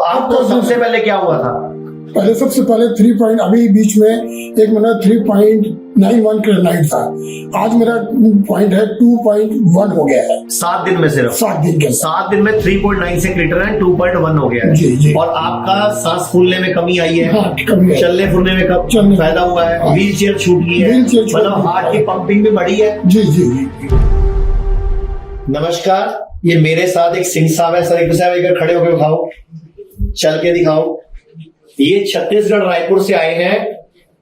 आपको सबसे पहले क्या हुआ था? पहले सबसे पहले 3 पॉइंट, अभी बीच में एक महीना 3.91 क्रेटनाइट था। आज मेरा पॉइंट है 2.1 हो गया है 7 दिन में, सिर्फ 7 दिन के 7 दिन में 3.96 लीटर है, 2.1 हो गया है। जी जी। और आपका सांस फूलने में कमी आई है? हाँ, कमी है। चलने फिरने में कब फायदा हुआ है? हाँ। व्हील चेयर छूट गई है, मतलब हार्ट की पंपिंग भी बढ़ी है। जी जी जी। नमस्कार, ये मेरे साथ एक सिंह साहब है। सर एक साहब एक खड़े होकर दिखाओ, चल के दिखाओ। ये छत्तीसगढ़ रायपुर से आए हैं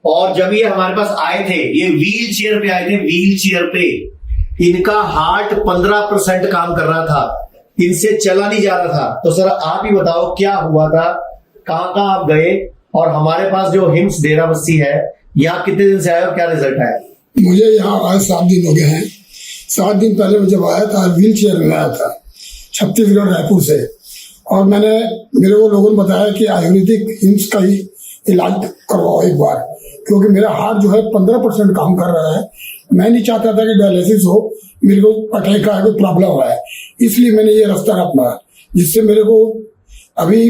और जब ये हमारे पास आए थे, ये व्हील चेयर पे आए थे। व्हील चेयर पे इनका हार्ट 15% काम कर रहा था, इनसे चला नहीं जा रहा था। तो सर आप ही बताओ क्या हुआ था, कहां आप गए और हमारे पास जो हिम्स डेरा बस्सी है, यहाँ कितने दिन से आए और क्या रिजल्ट आया? मुझे यहाँ आज 7 दिन हो गए हैं। 7 दिन पहले मैं जब आया था, व्हील चेयर में आया था छत्तीसगढ़ रायपुर से, और मेरे को लोगों ने बताया कि आयुर्वेदिक हिम्स का ही इलाज करवाओ एक बार, क्योंकि मेरा हार्ट जो है 15% काम कर रहा है। मैं नहीं चाहता था कि डायलिसिस हो, मेरे को अटैक का कोई प्रॉब्लम है, इसलिए मैंने ये रास्ता अपना, जिससे मेरे को अभी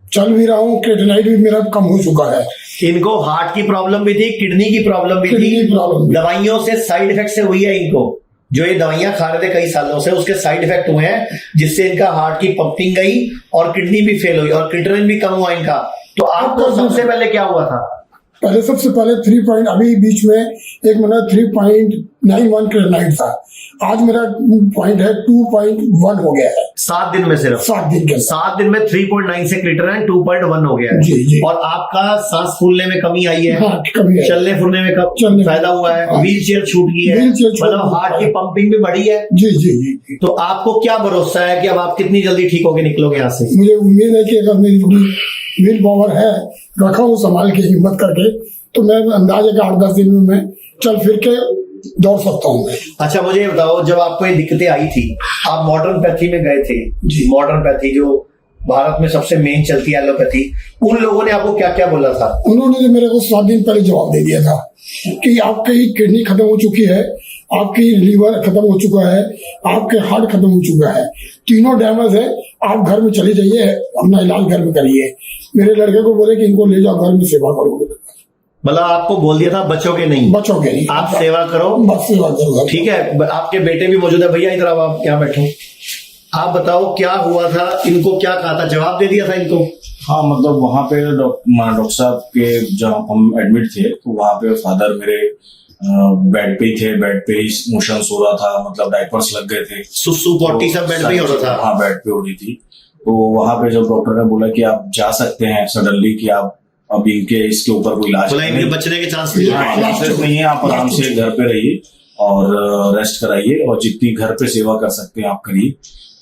चल भी रहा हूँ। क्रेटनाइट भी मेरा कम हो चुका है। इनको हार्ट की प्रॉब्लम भी थी, किडनी की प्रॉब्लम भी किडनी थी। प्रॉब्लम भी। दवाइयों से साइड इफेक्ट से हुई है इनको, जो ये दवाइयां खा रहे थे कई सालों से, उसके साइड इफेक्ट हुए हैं, जिससे इनका हार्ट की पंपिंग गई और किडनी भी फेल हुई और क्रिएटिनिन भी कम हुआ इनका। तो आपको सबसे पहले क्या हुआ था? पहले सबसे पहले 3 पॉइंट, अभी बीच में एक महीना 3.91 क्रेटनाइट था। आज मेरा पॉइंट है 2.1 हो गया है 7 दिन में, सिर्फ 7 दिन के 7 दिन में 3.96 लीटर है, 2.1 हो गया है। जी जी। और आपका सांस फूलने में कमी आई है? हाँ, कमी है। चलने फिरने में कब फायदा हुआ है? हाँ। व्हील चेयर छूट गई है, व्हील चेयर छूट मतलब गई हार्ट है। की पंपिंग भी बढ़ी है। जी जी जी। तो आपको क्या भरोसा है कि अब आप कितनी जल्दी ठीक होके निकलोगे यहाँ से? मुझे उम्मीद है कि अगर मेरी विल पावर है, रखा हूँ संभाल के, हिम्मत करके, तो मैं अंदाजा के 8-10 दिन में मैं चल फिर के दौड़ सकता हूँ मैं। अच्छा मुझे ये बताओ, जब आपको ये दिक्कतें आई थी, आप मॉडर्न पैथी में गए थे जी। मॉडर्न पैथी जो भारत में सबसे मेन चलती है एलोपैथी, उन लोगों ने आपको क्या क्या बोला था? उन्होंने तो मेरे को 7 दिन पहले जवाब दे दिया था कि आपकी किडनी खत्म हो चुकी है, आपकी लीवर खत्म हो चुका है, आपके हार्ट खत्म हो चुका है, तीनों डैमेज है, आप घर में चले जाइए, अपना इलाज घर में करिए। मेरे लड़के को बोले कि इनको ले जाओ घर में, सेवा करो। मतलब आपको बोल दिया था बचोगे नहीं? बचोगे नहीं, आप सेवा करो, बस सेवा करो। ठीक है। आपके बेटे भी मौजूद है, भैया इधर आओ, आप यहाँ बैठो। आप बताओ क्या हुआ था, इनको क्या कहा था, जवाब दे दिया था इनको? हाँ, मतलब वहाँ पे डॉक्टर साहब के जहाँ हम एडमिट थे, तो वहाँ पे फादर मेरे बेड पे ही थे, बेड पे ही मोशन हो रहा था, मतलब डायपर्स लग गए थे, सुसु पॉटी सब बेड पे ही हो रहा था। हाँ, बेड पे हो रही थी। तो वहाँ पे जब डॉक्टर ने बोला कि आप जा सकते हैं सडनली, कि आप अब इनके इसके ऊपर कोई इलाज इनके बचने के चांस नहीं है, आप आराम से घर पे रहिए और रेस्ट कराइए और जितनी घर पे सेवा कर सकते हैं आप करिए।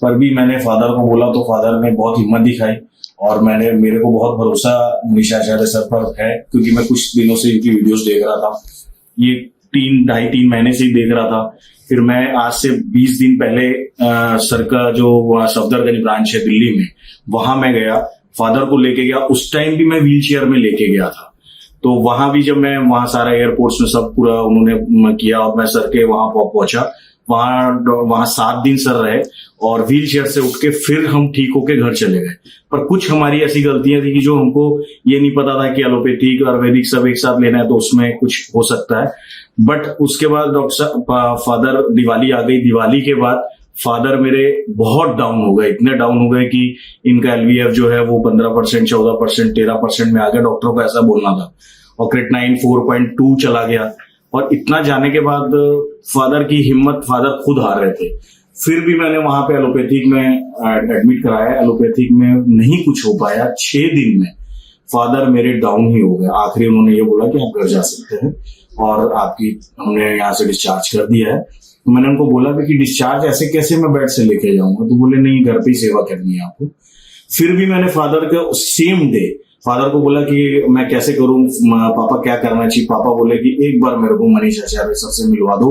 पर भी मैंने फादर को बोला तो फादर ने बहुत हिम्मत दिखाई और मेरे को बहुत भरोसा मनीषा आचार्य सर पर है, क्योंकि मैं कुछ दिनों से इनकी वीडियोस देख रहा था, ये 3-2.5-3 महीने से ही देख रहा था। फिर मैं आज से 20 दिन पहले सर का जो सफदरगंज ब्रांच है दिल्ली में, वहां मैं गया, फादर को लेके गया। उस टाइम भी मैं व्हील चेयर में लेके गया था, तो वहां भी जब मैं वहां सारा एयरपोर्ट्स में सब पूरा उन्होंने किया और मैं सर के वहां पहुंचा, वहां 7 दिन सर रहे और व्हील चेयर से उठ के फिर हम ठीक होके घर चले गए। पर कुछ हमारी ऐसी गलतियां थी कि जो हमको ये नहीं पता था कि एलोपैथिक और वैदिक सब एक साथ लेना है, तो उसमें कुछ हो सकता है। बट उसके बाद फादर दिवाली आ गई, दिवाली के बाद फादर मेरे बहुत डाउन हो गए, इतने डाउन हो गए कि इनका एलवीएफ जो है वो 15%, 14%, 13% में आ गया, डॉक्टरों को ऐसा बोलना था, और क्रेटनाइन 4.2 चला गया। और इतना जाने के बाद फादर की हिम्मत, फादर खुद हार रहे थे। फिर भी मैंने वहां पे एलोपैथिक में एडमिट कराया, एलोपैथिक में नहीं कुछ हो पाया। 6 दिन में फादर मेरे डाउन ही हो गए। आखिरी उन्होंने ये बोला कि आप घर जा सकते हैं और हमने यहाँ से डिस्चार्ज कर दिया है। तो मैंने उनको बोला कि डिस्चार्ज ऐसे कैसे मैं बेड से लेके जाऊंगा, तो बोले नहीं, घर पे ही सेवा करनी है आपको। फिर भी मैंने फादर के सेम डे फादर को बोला कि मैं कैसे करूं, पापा क्या करना चाहिए। पापा बोले कि एक बार मेरे को मनीषा आचार्य सर से मिलवा दो,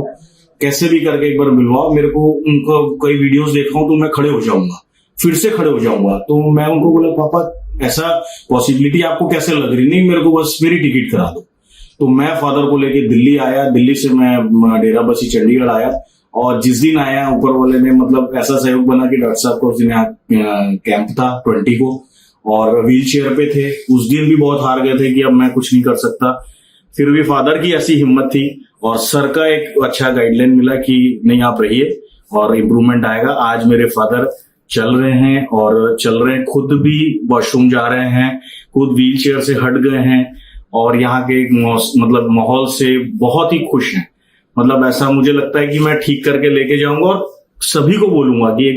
कैसे भी करके एक बार मिलवाओ मेरे को। उनको कई वीडियोस देखा हूं तो मैं खड़े हो जाऊंगा, फिर से खड़े हो जाऊंगा। तो मैं उनको बोला पापा ऐसा पॉसिबिलिटी आपको कैसे लग रही? नहीं, मेरे को बस मेरी टिकट करा दो। तो मैं फादर को लेके दिल्ली आया, दिल्ली से मैं डेरा बसी चंडीगढ़ आया, और जिस दिन आया ऊपर वाले ने मतलब ऐसा सहयोग बना कि डॉक्टर साहब को उस दिन कैंप था 20 को, और व्हील चेयर पे थे। उस दिन भी बहुत हार गए थे कि अब मैं कुछ नहीं कर सकता। फिर भी फादर की ऐसी हिम्मत थी और सर का एक अच्छा गाइडलाइन मिला कि नहीं आप रहिए और इम्प्रूवमेंट आएगा। आज मेरे फादर चल रहे हैं और चल रहे हैं, खुद भी वॉशरूम जा रहे हैं, खुद व्हील चेयर से हट गए हैं और यहाँ के मतलब माहौल से बहुत ही खुश हैं। मतलब ऐसा मुझे लगता है कि मैं ठीक करके लेके जाऊंगा और सभी को बोलूंगा कि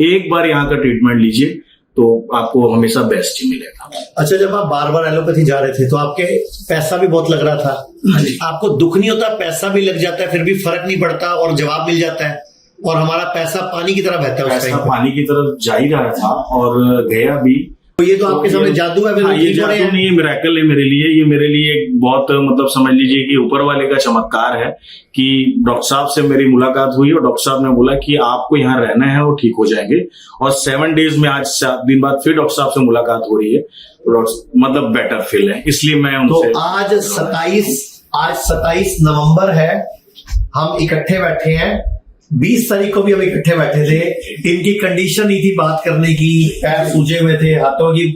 एक बार यहाँ का ट्रीटमेंट लीजिए तो आपको हमेशा बेस्ट ही मिलेगा। अच्छा, जब आप बार बार एलोपैथी जा रहे थे तो आपके पैसा भी बहुत लग रहा था, आपको दुख नहीं होता? पैसा भी लग जाता है फिर भी फर्क नहीं पड़ता और जवाब मिल जाता है और हमारा पैसा पानी की तरह बहता है। पैसा पानी की तरफ जा ही रहा था और गया भी। तो ये तो आपके सामने जादू है। हाँ, ये जादू नहीं है, मिरेकल है मेरे लिए। ये मेरे लिए एक बहुत मतलब समझ लीजिए कि ऊपर वाले का चमत्कार है कि डॉक्टर साहब से मेरी मुलाकात हुई और डॉक्टर साहब ने बोला कि आपको यहाँ रहना है और ठीक हो जाएंगे। और 7 डेज में आज 7 दिन बाद फिर डॉक्टर साहब से मुलाकात हो रही है तो मतलब बेटर फील है, इसलिए मैं उनसे। तो आज 27 नवंबर है, हम इकट्ठे बैठे हैं। 20 तारीख को भी हम इकट्ठे बैठे थे। इनकी कंडीशन नहीं थी बात करने की, पैर सूजे हुए थे, हाथों की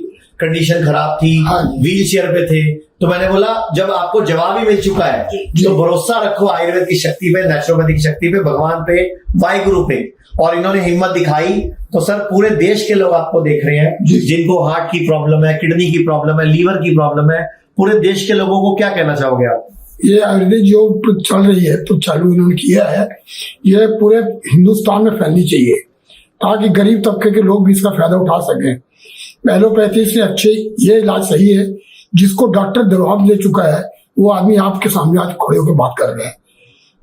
कंडीशन खराब थी, व्हील चेयर पे थे। तो मैंने बोला जब आपको जवाब ही मिल चुका है तो भरोसा रखो आयुर्वेद की शक्ति पे, नेचुरोपैथी की शक्ति पे, भगवान पे, वाहिगुरु पे। और इन्होंने हिम्मत दिखाई तो सर पूरे देश के लोग आपको देख रहे हैं, जिनको हार्ट की प्रॉब्लम है, किडनी की प्रॉब्लम है, लीवर की प्रॉब्लम है। पूरे देश के लोगों को क्या कहना चाहोगे आप? ये आयुर्वेदिक जो चल रही है तो चालू इन्होंने किया है, ये पूरे हिंदुस्तान में फैलनी चाहिए ताकि गरीब तबके के लोग भी इसका फायदा उठा सकें। एलोपैथी से अच्छे ये इलाज सही है। जिसको डॉक्टर जवाब दे चुका है वो आदमी आपके सामने आज खड़े होकर बात कर रहे हैं।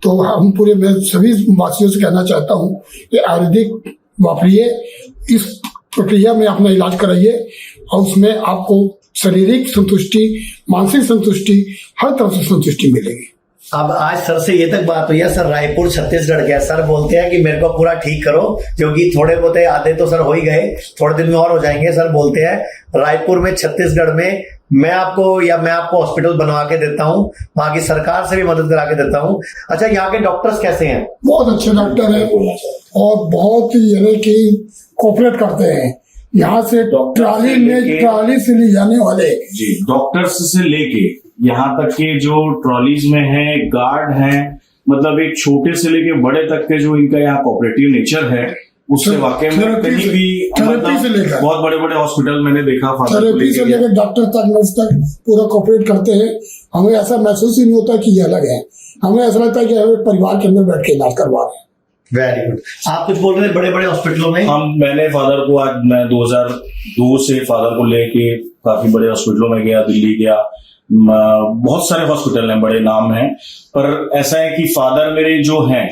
तो हम पूरे मैं सभी वासियों से कहना चाहता हूँ कि आयुर्वेदिक वापरिए, इस प्रक्रिया में अपना इलाज कराइए और उसमें आपको शारीरिक संतुष्टि, मानसिक संतुष्टि, हर तरफ से संतुष्टि मिलेगी। अब आज सर से ये तक बात हुई है, सर रायपुर छत्तीसगढ़ के सर बोलते हैं कि मेरे को पूरा ठीक करो, क्योंकि थोड़े बहुत आधे तो सर हो ही गए, थोड़े दिन में और हो जाएंगे। सर बोलते हैं रायपुर में, छत्तीसगढ़ में मैं आपको हॉस्पिटल बनवा के देता हूँ, वहां की सरकार से भी मदद करा के देता हूँ। अच्छा, यहाँ के डॉक्टर्स कैसे हैं? बहुत अच्छे डॉक्टर हैं और बहुत यानी कि कोऑपरेट करते हैं। यहाँ से ट्रॉली से ले जाने वाले जी डॉक्टर्स से लेके यहाँ तक के जो ट्रॉलीज में है, गार्ड हैं, मतलब एक छोटे से लेके बड़े तक के जो इनका यहाँ कोऑपरेटिव नेचर है उससे वाकई में कहीं भी मतलब बहुत बड़े बड़े हॉस्पिटल मैंने देखा, थेरेपी से लेकर डॉक्टर तक, नर्स तक पूरा कोऑपरेट करते हैं। हमें ऐसा महसूस ही नहीं होता कि ये अलग है, हमें ऐसा लगता है कि हमें परिवार के अंदर बैठ के इलाज करवा रहे हैं। Very good. आप कुछ बोल रहे हैं बड़े बड़े हॉस्पिटलों में? मैंने फादर को आज मैं 2002 से फादर को लेके काफी बड़े हॉस्पिटलों में गया, दिल्ली गया, बहुत सारे हॉस्पिटल हैं, बड़े नाम हैं। पर ऐसा है कि फादर मेरे जो हैं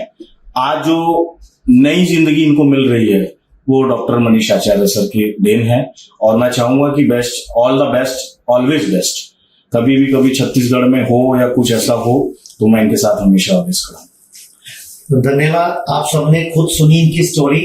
आज जो नई जिंदगी इनको मिल रही है वो डॉक्टर मनीष आचार्य सर की देन है। और मैं चाहूंगा कि best, all the best, always best. कभी भी कभी छत्तीसगढ़ में हो या कुछ ऐसा हो तो मैं इनके साथ हमेशा ऑलवेज खड़ा हूं। धन्यवाद। आप सबने खुद सुनी इनकी स्टोरी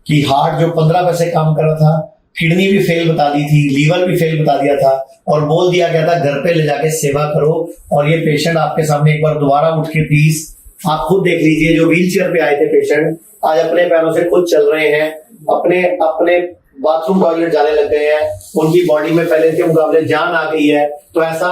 कि हार्ट जो 15 पैसे काम कर रहा था, किडनी भी फेल बता दी थी, लीवर भी फेल बता दिया था और बोल दिया गया था घर पे ले जाके सेवा करो। और ये पेशेंट आपके सामने एक बार दोबारा उठ के प्लीज आप खुद देख लीजिए, जो व्हील चेयर पे आए थे पेशेंट आज अपने पैरों से खुद चल रहे हैं, अपने बाथरूम टॉयलेट जाने लग गए हैं, उनकी बॉडी में पहले के मुकाबले जान आ गई है। तो ऐसा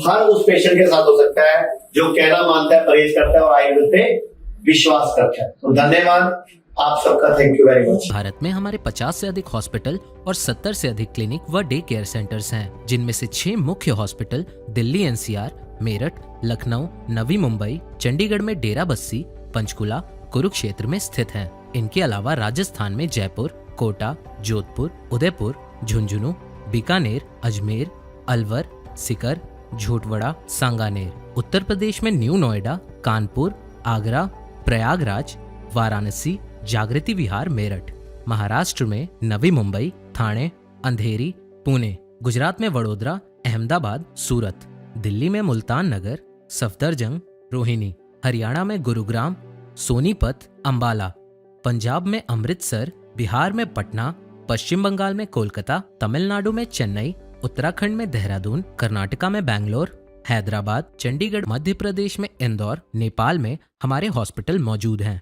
हर उस पेशेंट के साथ हो सकता है जो कहना मानता है, परहेज करता है और आयुर्वेद पे विश्वास करता है। तो धन्यवाद आप सबका, thank you very much. Bharat में हमारे 50 से अधिक हॉस्पिटल और 70 से अधिक क्लिनिक व डे केयर सेंटर्स हैं, जिनमें से 6 मुख्य हॉस्पिटल दिल्ली एनसीआर, मेरठ, लखनऊ, नवी मुंबई, चंडीगढ़ में डेरा बस्सी, पंचकुला, कुरुक्षेत्र में स्थित हैं। इनके अलावा राजस्थान में जयपुर, कोटा, जोधपुर, उदयपुर, झुंझुनू, बीकानेर, अजमेर, अलवर, सीकर, झोटवाड़ा, सांगानेर। उत्तर प्रदेश में न्यू नोएडा, कानपुर, आगरा, प्रयागराज, वाराणसी, जागृति विहार, मेरठ। महाराष्ट्र में नवी मुंबई, थाने, अंधेरी, पुणे। गुजरात में वडोदरा, अहमदाबाद, सूरत। दिल्ली में मुल्तान नगर, सफदरजंग, रोहिणी। हरियाणा में गुरुग्राम, सोनीपत, अंबाला। पंजाब में अमृतसर, बिहार में पटना, पश्चिम बंगाल में कोलकाता, तमिलनाडु में चेन्नई, उत्तराखंड में देहरादून, कर्नाटका में बैंगलोर, हैदराबाद, चंडीगढ़, मध्य प्रदेश में इंदौर, नेपाल में हमारे हॉस्पिटल मौजूद हैं।